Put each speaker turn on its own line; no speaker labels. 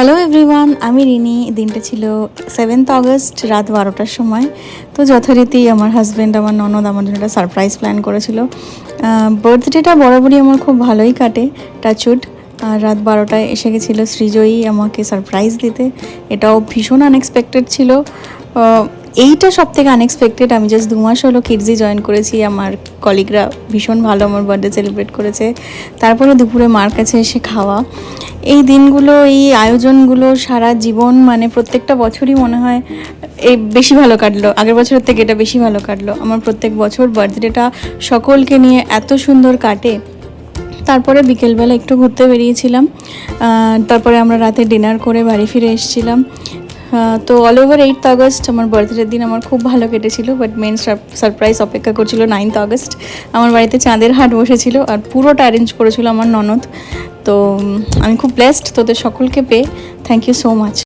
Hello everyone, আমি রিনি। দিনটা ছিল 7th অগস্ট রাত 12টার সময়। তো যথারীতি আমার হাজব্যান্ড, আমার ননদ আমার জন্য একটা সারপ্রাইজ প্ল্যান করেছিল। বার্থডেটা বরাবরই আমার খুব ভালোই কাটে, টাচউড। আর রাত 12টায় এসে গেছিলো সৃজয়ী আমাকে সারপ্রাইজ দিতে। এটাও ভীষণ আনএক্সপেক্টেড ছিল। এইটা সব থেকে আনএক্সপেক্টেড। আমি জাস্ট 2 মাস হলো কিডজি জয়েন করেছি। আমার কলিগরা ভীষণ ভালো আমার বার্থডে সেলিব্রেট করেছে। তারপরে দুপুরে মার কাছে এসে খাওয়া। এই দিনগুলো, এই আয়োজনগুলো সারা জীবন, মানে প্রত্যেকটা বছরই মনে হয় এই বেশি ভালো কাটলো, আগের বছরের থেকে এটা বেশি ভালো কাটলো। আমার প্রত্যেক বছর বার্থডেটা সকলকে নিয়ে এত সুন্দর কাটে। তারপরে বিকেলবেলা একটু ঘুরতে বেরিয়েছিলাম, তারপরে আমরা রাতে ডিনার করে বাড়ি ফিরে এসেছিলাম। তো অল ওভার 8th অগস্ট আমার বার্থডের দিন আমার খুব ভালো কেটেছিল। বাট মেন সারপ্রাইজ অপেক্ষা করছিল 9th অগস্ট। আমার বাড়িতে চাঁদের হাট বসেছিল আর পুরোটা অ্যারেঞ্জ করেছিল আমার ননদ। তো আমি খুব ব্লেসড তোদের সকলকে পেয়ে। Thank you so much.